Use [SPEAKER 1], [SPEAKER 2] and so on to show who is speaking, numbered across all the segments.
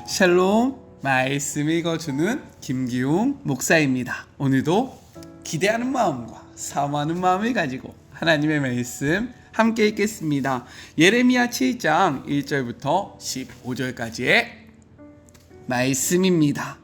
[SPEAKER 1] 샬롬, 말씀 읽어주는 김기웅 목사입니다. 오늘도 기대하는 마음과 사모하는 마음을 가지고 하나님의 말씀 함께 읽겠습니다. 예레미야 7장 1절부터 15절까지의 말씀입니다.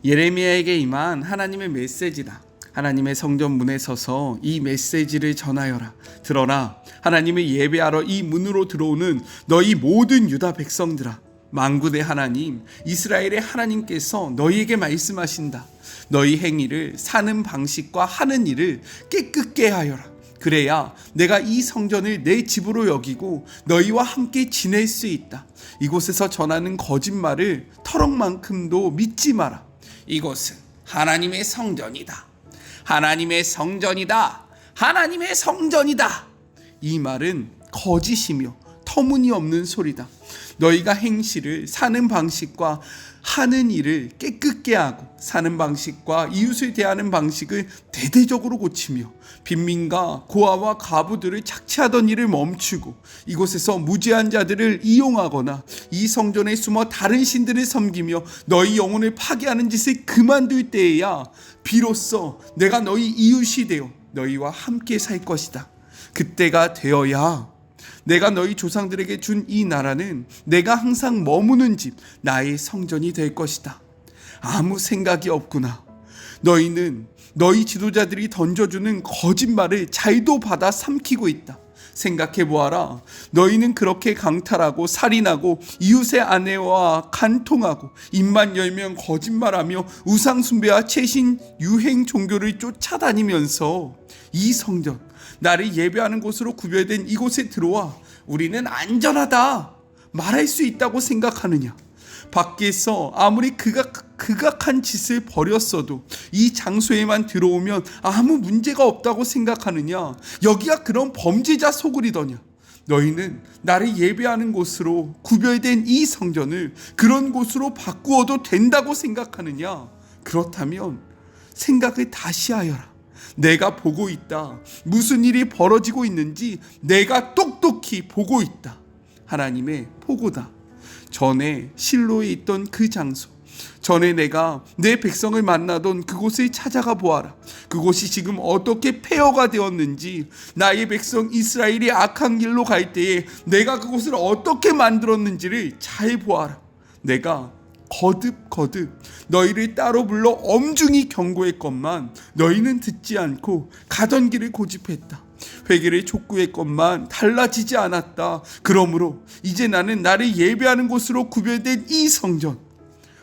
[SPEAKER 1] 예레미야에게 임한 하나님의 메시지다. 하나님의 성전 문에 서서 이 메시지를 전하여라. 들어라. 하나님을 예배하러 이 문으로 들어오는 너희 모든 유다 백성들아. 만군의 하나님, 이스라엘의 하나님께서 너희에게 말씀하신다. 너희 행위를 사는 방식과 하는 일을 깨끗게 하여라. 그래야 내가 이 성전을 내 집으로 여기고 너희와 함께 지낼 수 있다. 이곳에서 전하는 거짓말을 터럭만큼도 믿지 마라. 이곳은 하나님의 성전이다. 하나님의 성전이다. 하나님의 성전이다. 이 말은 거짓이며 터무니없는 소리다. 너희가 행실을 사는 방식과 하는 일을 깨끗게 하고 사는 방식과 이웃을 대하는 방식을 대대적으로 고치며 빈민과 고아와 가부들을 착취하던 일을 멈추고 이곳에서 무죄한 자들을 이용하거나 이 성전에 숨어 다른 신들을 섬기며 너희 영혼을 파괴하는 짓을 그만둘 때에야 비로소 내가 너희 이웃이 되어 너희와 함께 살 것이다. 그때가 되어야 내가 너희 조상들에게 준 이 나라는 내가 항상 머무는 집, 나의 성전이 될 것이다. 아무 생각이 없구나. 너희는 너희 지도자들이 던져주는 거짓말을 잘도 받아 삼키고 있다. 생각해보아라. 너희는 그렇게 강탈하고 살인하고 이웃의 아내와 간통하고 입만 열면 거짓말하며 우상숭배와 최신 유행 종교를 쫓아다니면서 이 성전, 나를 예배하는 곳으로 구별된 이곳에 들어와 우리는 안전하다 말할 수 있다고 생각하느냐? 밖에서 아무리 극악한 짓을 벌였어도 이 장소에만 들어오면 아무 문제가 없다고 생각하느냐? 여기가 그런 범죄자 소굴이더냐? 너희는 나를 예배하는 곳으로 구별된 이 성전을 그런 곳으로 바꾸어도 된다고 생각하느냐? 그렇다면 생각을 다시 하여라. 내가 보고 있다. 무슨 일이 벌어지고 있는지 내가 똑똑히 보고 있다. 하나님의 보고다. 전에 실로에 있던 그 장소, 전에 내가 내 백성을 만나던 그곳을 찾아가 보아라. 그곳이 지금 어떻게 폐허가 되었는지, 나의 백성 이스라엘이 악한 길로 갈 때에 내가 그곳을 어떻게 만들었는지를 잘 보아라. 내가 거듭 너희를 따로 불러 엄중히 경고했건만 너희는 듣지 않고 가던 길을 고집했다. 회개를 촉구했건만 달라지지 않았다. 그러므로 이제 나는 나를 예배하는 곳으로 구별된 이 성전,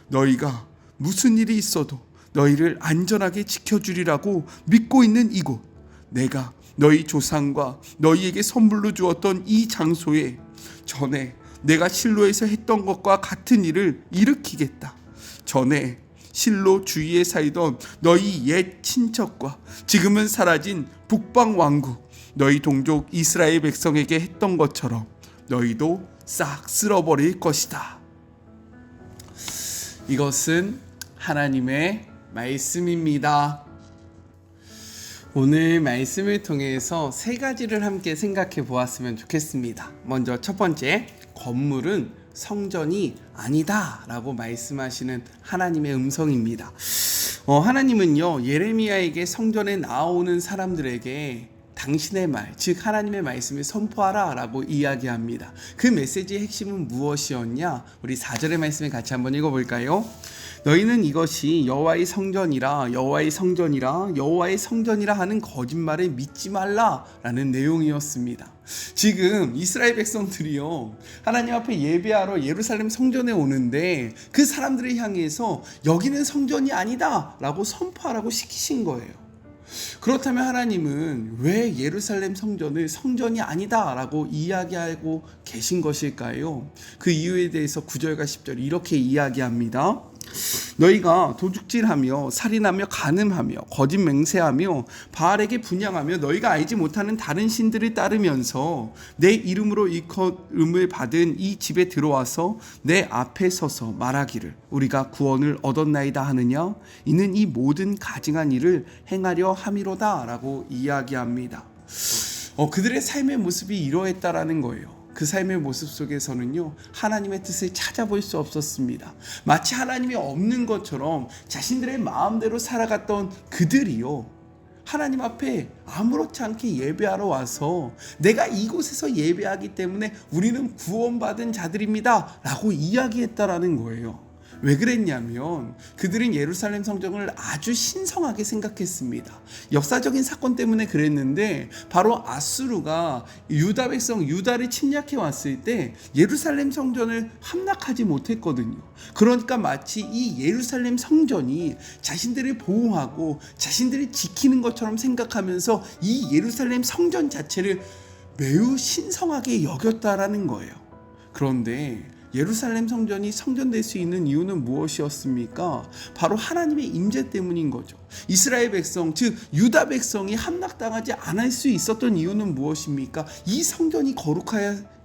[SPEAKER 1] 너희가 무슨 일이 있어도 너희를 안전하게 지켜주리라고 믿고 있는 이곳, 내가 너희 조상과 너희에게 선물로 주었던 이 장소에 전에 내가 실로에서 했던 것과 같은 일을 일으키겠다. 전에 실로 주위에 살던 너희 옛 친척과 지금은 사라진 북방 왕국, 너희 동족 이스라엘 백성에게 했던 것처럼 너희도 싹 쓸어버릴 것이다. 이것은 하나님의 말씀입니다. 오늘 말씀을 통해서 세 가지를 함께 생각해 보았으면 좋겠습니다. 먼저 첫 번째, 건물은 성전이 아니다 라고 말씀하시는 하나님의 음성입니다. 하나님은요, 예레미야에게 성전에 나오는 사람들에게 당신의 말, 즉 하나님의 말씀을 선포하라 라고 이야기합니다. 그 메시지의 핵심은 무엇이었냐? 우리 4절의 말씀을 같이 한번 읽어볼까요? 너희는 이것이 여호와의 성전이라 여호와의 성전이라 여호와의 성전이라 하는 거짓말을 믿지 말라라는 내용이었습니다. 지금 이스라엘 백성들이요, 하나님 앞에 예배하러 예루살렘 성전에 오는데 그 사람들을 향해서 여기는 성전이 아니다 라고 선포하라고 시키신 거예요. 그렇다면 하나님은 왜 예루살렘 성전을 성전이 아니다 라고 이야기하고 계신 것일까요? 그 이유에 대해서 9절과 10절 이렇게 이야기합니다. 너희가 도둑질하며 살인하며 간음하며 거짓 맹세하며 바알에게 분향하며 너희가 알지 못하는 다른 신들을 따르면서 내 이름으로 일컬음을 받은 이 집에 들어와서 내 앞에 서서 말하기를 우리가 구원을 얻었나이다 하느냐? 이는 이 모든 가증한 일을 행하려 함이로다 라고 이야기합니다. 그들의 삶의 모습이 이러했다라는 거예요. 그 삶의 모습 속에서는요, 하나님의 뜻을 찾아볼 수 없었습니다. 마치 하나님이 없는 것처럼 자신들의 마음대로 살아갔던 그들이요, 하나님 앞에 아무렇지 않게 예배하러 와서 내가 이곳에서 예배하기 때문에 우리는 구원받은 자들입니다 라고 이야기했다라는 거예요. 왜 그랬냐면 그들은 예루살렘 성전을 아주 신성하게 생각했습니다. 역사적인 사건 때문에 그랬는데, 바로 아수르가 유다 백성 유다를 침략해 왔을 때 예루살렘 성전을 함락하지 못했거든요. 그러니까 마치 이 예루살렘 성전이 자신들을 보호하고 자신들을 지키는 것처럼 생각하면서 이 예루살렘 성전 자체를 매우 신성하게 여겼다라는 거예요. 그런데 예루살렘 성전이 성전될 수 있는 이유는 무엇이었습니까? 바로 하나님의 임재 때문인 거죠. 이스라엘 백성, 즉 유다 백성이 함락당하지 않을 수 있었던 이유는 무엇입니까? 이 성전이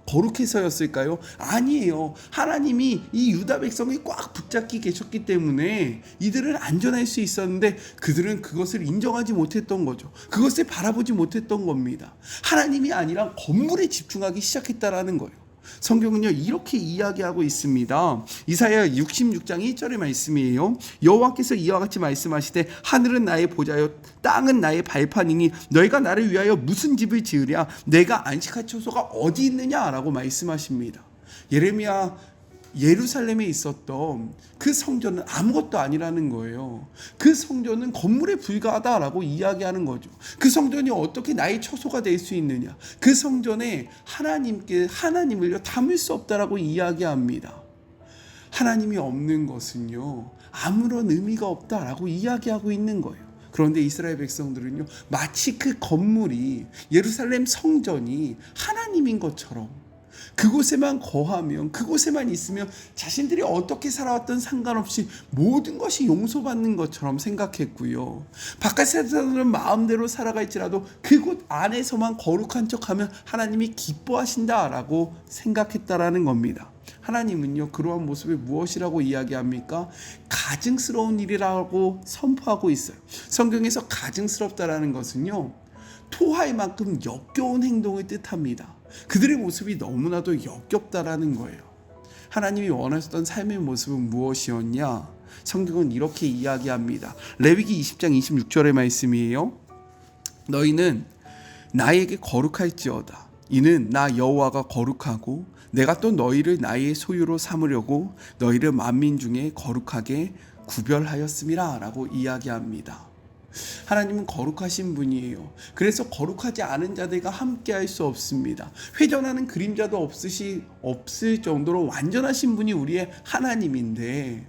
[SPEAKER 1] 거룩해서였을까요? 아니에요. 하나님이 이 유다 백성이 꽉 붙잡고 계셨기 때문에 이들은 안전할 수 있었는데, 그들은 그것을 인정하지 못했던 거죠. 그것을 바라보지 못했던 겁니다. 하나님이 아니라 건물에 집중하기 시작했다라는 거예요. 성경은요, 이렇게 이야기하고 있습니다. 이사야 66장 1절의 말씀이에요. 여호와께서 이와 같이 말씀하시되 하늘은 나의 보좌요 땅은 나의 발판이니 너희가 나를 위하여 무슨 집을 지으랴? 내가 안식할 처소가 어디 있느냐라고 말씀하십니다. 예루살렘에 있었던 그 성전은 아무것도 아니라는 거예요. 그 성전은 건물에 불과하다라고 이야기하는 거죠. 그 성전이 어떻게 나의 처소가 될 수 있느냐? 그 성전에 하나님을 담을 수 없다라고 이야기합니다. 하나님이 없는 것은요, 아무런 의미가 없다라고 이야기하고 있는 거예요. 그런데 이스라엘 백성들은요, 마치 그 건물이, 예루살렘 성전이 하나님인 것처럼 그곳에만 거하면, 그곳에만 있으면 자신들이 어떻게 살아왔던 상관없이 모든 것이 용서받는 것처럼 생각했고요. 바깥에서는 마음대로 살아갈지라도 그곳 안에서만 거룩한 척하면 하나님이 기뻐하신다라고 생각했다라는 겁니다. 하나님은요, 그러한 모습을 무엇이라고 이야기합니까? 가증스러운 일이라고 선포하고 있어요. 성경에서 가증스럽다라는 것은요, 토할 만큼 역겨운 행동을 뜻합니다. 그들의 모습이 너무나도 역겹다라는 거예요. 하나님이 원하셨던 삶의 모습은 무엇이었냐? 성경은 이렇게 이야기합니다. 레위기 20장 26절의 말씀이에요. 너희는 나에게 거룩할지어다. 이는 나 여호와가 거룩하고 내가 또 너희를 나의 소유로 삼으려고 너희를 만민 중에 거룩하게 구별하였음이라 라고 이야기합니다. 하나님은 거룩하신 분이에요. 그래서 거룩하지 않은 자들과 함께할 수 없습니다. 회전하는 그림자도 없을 정도로 완전하신 분이 우리의 하나님인데,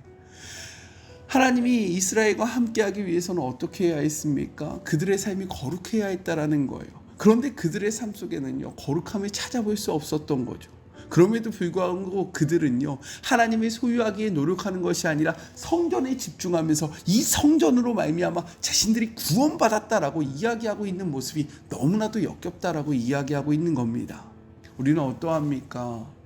[SPEAKER 1] 하나님이 이스라엘과 함께하기 위해서는 어떻게 해야 했습니까? 그들의 삶이 거룩해야 했다라는 거예요. 그런데 그들의 삶 속에는요, 거룩함을 찾아볼 수 없었던 거죠. 그럼에도 불구하고 그들은요, 하나님의 소유하기에 노력하는 것이 아니라 성전에 집중하면서 이 성전으로 말미암아 자신들이 구원받았다라고 이야기하고 있는 모습이 너무나도 역겹다라고 이야기하고 있는 겁니다. 우리는 어떠합니까?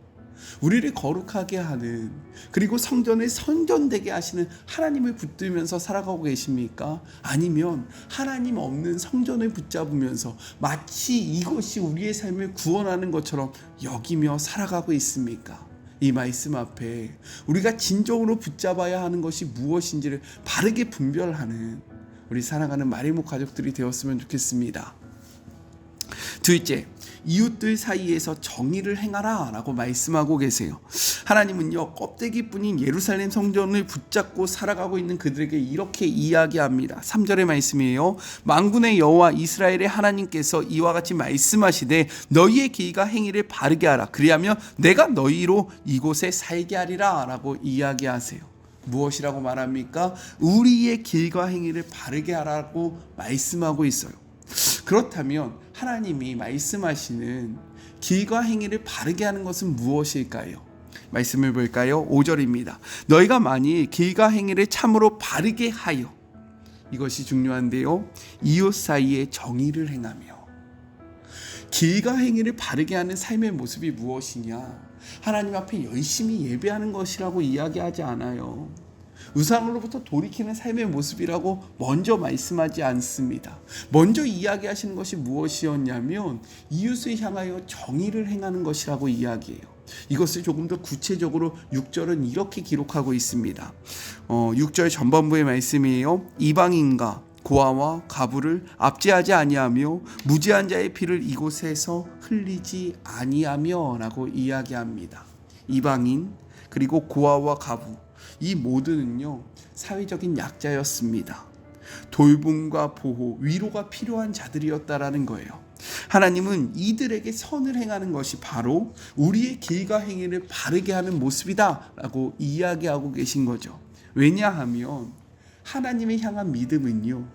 [SPEAKER 1] 우리를 거룩하게 하는, 그리고 성전을 선전되게 하시는 하나님을 붙들면서 살아가고 계십니까? 아니면 하나님 없는 성전을 붙잡으면서 마치 이것이 우리의 삶을 구원하는 것처럼 여기며 살아가고 있습니까? 이 말씀 앞에 우리가 진정으로 붙잡아야 하는 것이 무엇인지를 바르게 분별하는 우리 사랑하는 마리모 가족들이 되었으면 좋겠습니다. 둘째, 이웃들 사이에서 정의를 행하라 라고 말씀하고 계세요. 하나님은요, 껍데기뿐인 예루살렘 성전을 붙잡고 살아가고 있는 그들에게 이렇게 이야기합니다. 3절의 말씀이에요. 만군의 여호와 이스라엘의 하나님께서 이와 같이 말씀하시되 너희의 길과 행위를 바르게 하라. 그리하면 내가 너희로 이곳에 살게 하리라 라고 이야기하세요. 무엇이라고 말합니까? 우리의 길과 행위를 바르게 하라고 말씀하고 있어요. 그렇다면 하나님이 말씀하시는 길과 행위를 바르게 하는 것은 무엇일까요? 말씀을 볼까요? 5절입니다. 너희가 만일 길과 행위를 참으로 바르게 하여, 이것이 중요한데요, 이웃 사이에 정의를 행하며. 길과 행위를 바르게 하는 삶의 모습이 무엇이냐? 하나님 앞에 열심히 예배하는 것이라고 이야기하지 않아요. 우상으로부터 돌이키는 삶의 모습이라고 먼저 말씀하지 않습니다. 먼저 이야기하시는 것이 무엇이었냐면 이웃을 향하여 정의를 행하는 것이라고 이야기해요. 이것을 조금 더 구체적으로 6절은 이렇게 기록하고 있습니다. 6절 전반부의 말씀이에요. 이방인과 고아와 가부를 압제하지 아니하며 무죄한 자의 피를 이곳에서 흘리지 아니하며 라고 이야기합니다. 이방인 그리고 고아와 가부, 이 모두는요 사회적인 약자였습니다. 돌봄과 보호, 위로가 필요한 자들이었다라는 거예요. 하나님은 이들에게 선을 행하는 것이 바로 우리의 길과 행위를 바르게 하는 모습이다 라고 이야기하고 계신 거죠. 왜냐하면 하나님을 향한 믿음은요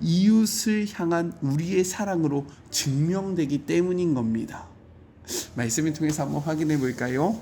[SPEAKER 1] 이웃을 향한 우리의 사랑으로 증명되기 때문인 겁니다. 말씀을 통해서 한번 확인해 볼까요?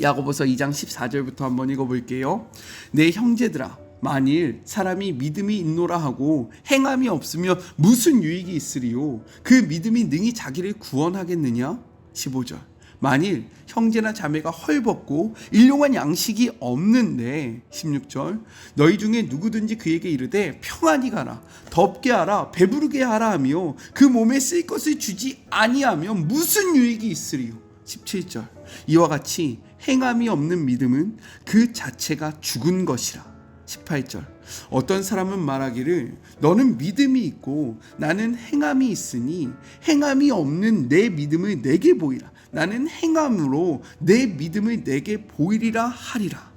[SPEAKER 1] 야고보서 2장 14절부터 한번 읽어볼게요. 내 형제들아, 만일 사람이 믿음이 있노라 하고 행함이 없으면 무슨 유익이 있으리요? 그 믿음이 능히 자기를 구원하겠느냐? 15절. 만일 형제나 자매가 헐벗고 일용할 양식이 없는데 16절. 너희 중에 누구든지 그에게 이르되 평안히 가라, 덥게 하라, 배부르게 하라 하며 그 몸에 쓸 것을 주지 아니하면 무슨 유익이 있으리요? 17절. 이와 같이 행함이 없는 믿음은 그 자체가 죽은 것이라. 18절. 어떤 사람은 말하기를 너는 믿음이 있고 나는 행함이 있으니 행함이 없는 내 믿음을 내게 보이라. 나는 행함으로 내 믿음을 내게 보이리라 하리라.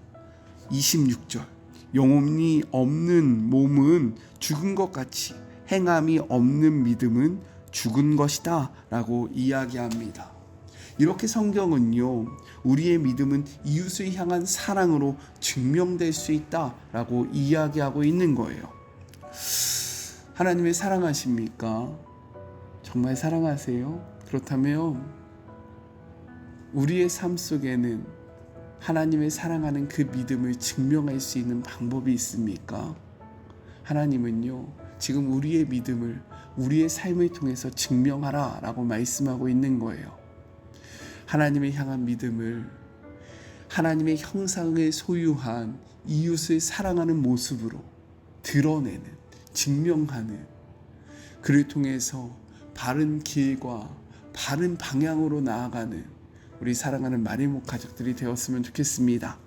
[SPEAKER 1] 26절. 영혼이 없는 몸은 죽은 것 같이 행함이 없는 믿음은 죽은 것이다 라고 이야기합니다. 이렇게 성경은요 우리의 믿음은 이웃을 향한 사랑으로 증명될 수 있다라고 이야기하고 있는 거예요. 하나님을 사랑하십니까? 정말 사랑하세요? 그렇다면 우리의 삶 속에는 하나님을 사랑하는 그 믿음을 증명할 수 있는 방법이 있습니까? 하나님은요 지금 우리의 믿음을 우리의 삶을 통해서 증명하라 라고 말씀하고 있는 거예요. 하나님을 향한 믿음을 하나님의 형상을 소유한 이웃을 사랑하는 모습으로 드러내는, 증명하는, 그를 통해서 바른 길과 바른 방향으로 나아가는 우리 사랑하는 마리모 가족들이 되었으면 좋겠습니다.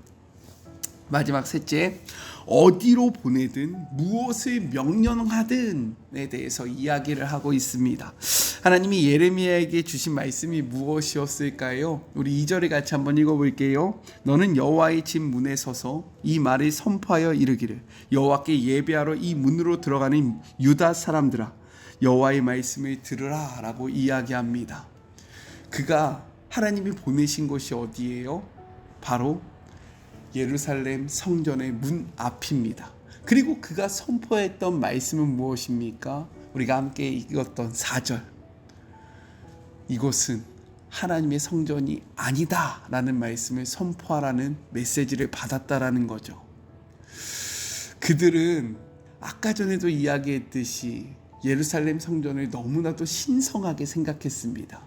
[SPEAKER 1] 마지막 셋째, 어디로 보내든 무엇을 명령하든에 대해서 이야기를 하고 있습니다. 하나님이 예레미야에게 주신 말씀이 무엇이었을까요? 우리 2절을 같이 한번 읽어볼게요. 너는 여호와의 집 문에 서서 이 말을 선포하여 이르기를 여호와께 예배하러 이 문으로 들어가는 유다 사람들아 여호와의 말씀을 들으라 라고 이야기합니다. 그가 하나님이 보내신 곳이 어디예요? 바로 예루살렘 성전의 문 앞입니다. 그리고 그가 선포했던 말씀은 무엇입니까? 우리가 함께 읽었던 4절. 이곳은 하나님의 성전이 아니다 라는 말씀을 선포하라는 메시지를 받았다라는 거죠. 그들은 아까 전에도 이야기했듯이 예루살렘 성전을 너무나도 신성하게 생각했습니다.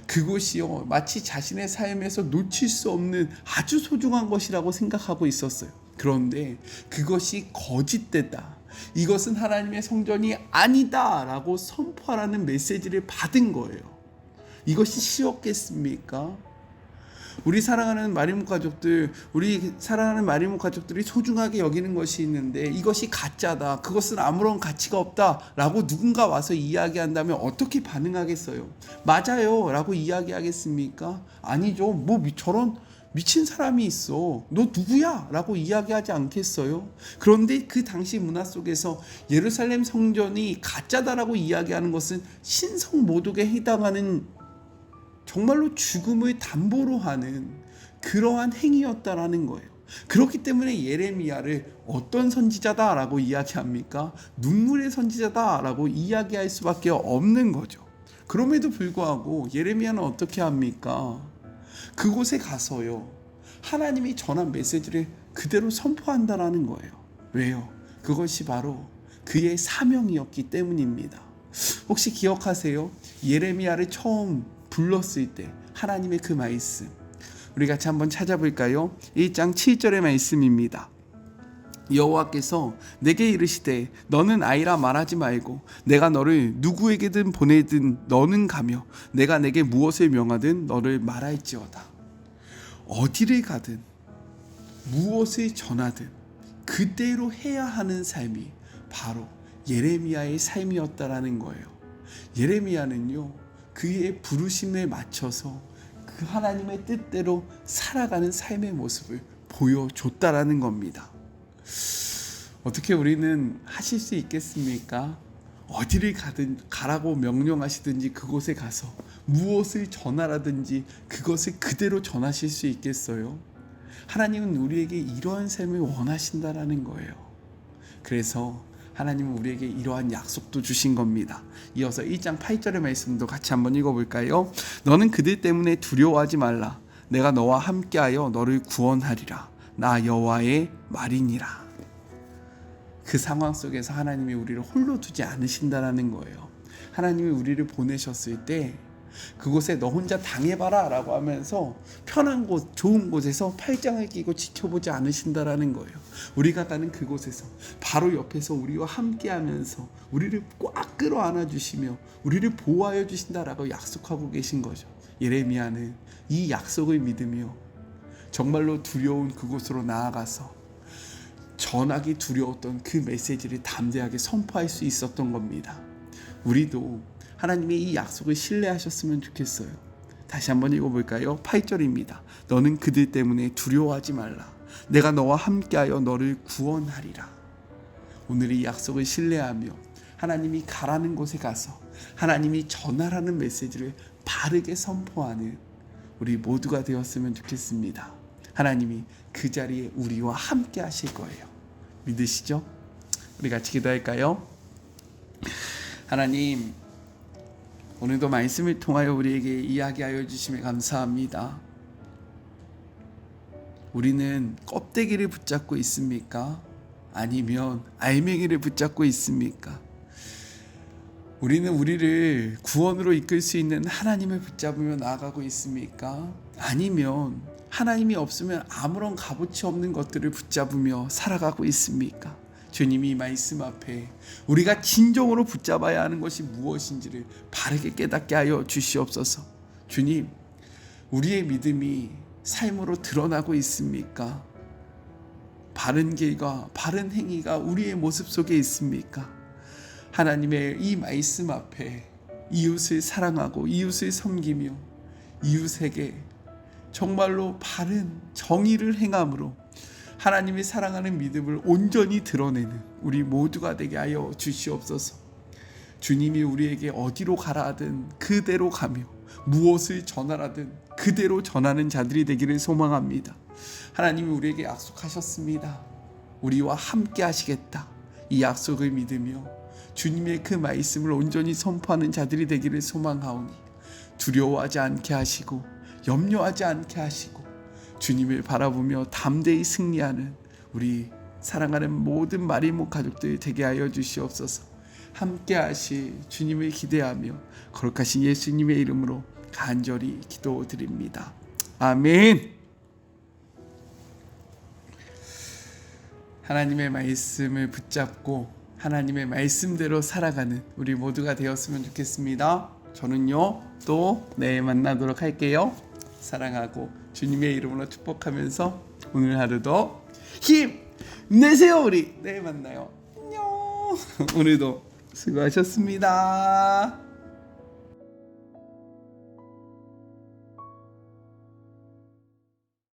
[SPEAKER 1] 그곳이요 마치 자신의 삶에서 놓칠 수 없는 아주 소중한 것이라고 생각하고 있었어요. 그런데 그것이 거짓되다, 이것은 하나님의 성전이 아니다 라고 선포하라는 메시지를 받은 거예요. 이것이 쉬웠겠습니까? 우리 사랑하는 마리모 가족들이 소중하게 여기는 것이 있는데 이것이 가짜다, 그것은 아무런 가치가 없다 라고 누군가 와서 이야기한다면 어떻게 반응하겠어요? 맞아요 라고 이야기하겠습니까? 아니죠. 뭐 저런 미친 사람이 있어, 너 누구야? 라고 이야기하지 않겠어요? 그런데 그 당시 문화 속에서 예루살렘 성전이 가짜다라고 이야기하는 것은 신성 모독에 해당하는 정말로 죽음을 담보로 하는 그러한 행위였다라는 거예요. 그렇기 때문에 예레미야를 어떤 선지자다라고 이야기합니까? 눈물의 선지자다라고 이야기할 수밖에 없는 거죠. 그럼에도 불구하고 예레미야는 어떻게 합니까? 그곳에 가서요 하나님이 전한 메시지를 그대로 선포한다라는 거예요. 왜요? 그것이 바로 그의 사명이었기 때문입니다. 혹시 기억하세요? 예레미야를 처음 불렀을 때 하나님의 그 말씀 우리 같이 한번 찾아볼까요? 1장 7절의 말씀입니다. 여호와께서 내게 이르시되 너는 아이라 말하지 말고 내가 너를 누구에게든 보내든 너는 가며 내가 내게 무엇을 명하든 너를 말할지어다. 어디를 가든 무엇을 전하든 그대로 해야 하는 삶이 바로 예레미야의 삶이었다라는 거예요. 예레미야는요, 그의 부르심에 맞춰서 그 하나님의 뜻대로 살아가는 삶의 모습을 보여줬다라는 겁니다. 어떻게 우리는 하실 수 있겠습니까? 어디를 가든 가라고 명령하시든지 그곳에 가서 무엇을 전하라든지 그것을 그대로 전하실 수 있겠어요? 하나님은 우리에게 이러한 삶을 원하신다라는 거예요. 그래서 하나님은 우리에게 이러한 약속도 주신 겁니다. 이어서 1장 8절의 말씀도 같이 한번 읽어볼까요? 너는 그들 때문에 두려워하지 말라. 내가 너와 함께하여 너를 구원하리라. 나 여호와의 말이니라. 그 상황 속에서 하나님이 우리를 홀로 두지 않으신다라는 거예요. 하나님이 우리를 보내셨을 때 그곳에 너 혼자 당해봐라 라고 하면서 편한 곳, 좋은 곳에서 팔짱을 끼고 지켜보지 않으신다라는 거예요. 우리가 가는 그곳에서 바로 옆에서 우리와 함께 하면서 우리를 꽉 끌어안아 주시며 우리를 보호하여 주신다라고 약속하고 계신 거죠. 예레미야는 이 약속을 믿으며 정말로 두려운 그곳으로 나아가서 전하기 두려웠던 그 메시지를 담대하게 선포할 수 있었던 겁니다. 우리도 하나님의 이 약속을 신뢰하셨으면 좋겠어요. 다시 한번 읽어볼까요? 8절입니다. 너는 그들 때문에 두려워하지 말라. 내가 너와 함께하여 너를 구원하리라. 오늘 이 약속을 신뢰하며 하나님이 가라는 곳에 가서 하나님이 전하라는 메시지를 바르게 선포하는 우리 모두가 되었으면 좋겠습니다. 하나님이 그 자리에 우리와 함께 하실 거예요. 믿으시죠? 우리 같이 기도할까요? 하나님, 오늘도 말씀을 통하여 우리에게 이야기하여 주심에 감사합니다. 우리는 껍데기를 붙잡고 있습니까? 아니면 알맹이를 붙잡고 있습니까? 우리는 우리를 구원으로 이끌 수 있는 하나님을 붙잡으며 나아가고 있습니까? 아니면 하나님이 없으면 아무런 값어치 없는 것들을 붙잡으며 살아가고 있습니까? 주님이 말씀 앞에 우리가 진정으로 붙잡아야 하는 것이 무엇인지를 바르게 깨닫게 하여 주시옵소서. 주님, 우리의 믿음이 삶으로 드러나고 있습니까? 바른 길과 바른 행위가 우리의 모습 속에 있습니까? 하나님의 이 말씀 앞에 이웃을 사랑하고 이웃을 섬기며 이웃에게 정말로 바른 정의를 행함으로 하나님이 사랑하는 믿음을 온전히 드러내는 우리 모두가 되게 하여 주시옵소서. 주님이 우리에게 어디로 가라 하든 그대로 가며 무엇을 전하라든 그대로 전하는 자들이 되기를 소망합니다. 하나님이 우리에게 약속하셨습니다. 우리와 함께 하시겠다. 이 약속을 믿으며 주님의 그 말씀을 온전히 선포하는 자들이 되기를 소망하오니 두려워하지 않게 하시고 염려하지 않게 하시고 주님을 바라보며 담대히 승리하는 우리 사랑하는 모든 마리모 가족들 되게 하여 주시옵소서. 함께 하실 주님을 기대하며 거룩하신 예수님의 이름으로 간절히 기도드립니다. 아멘. 하나님의 말씀을 붙잡고 하나님의 말씀대로 살아가는 우리 모두가 되었으면 좋겠습니다. 저는요 또 내일 만나도록 할게요. 사랑하고 주님의 이름으로 축복하면서 오늘 하루도 힘내세요. 우리 내일 만나요. 안녕. 오늘도 수고하셨습니다.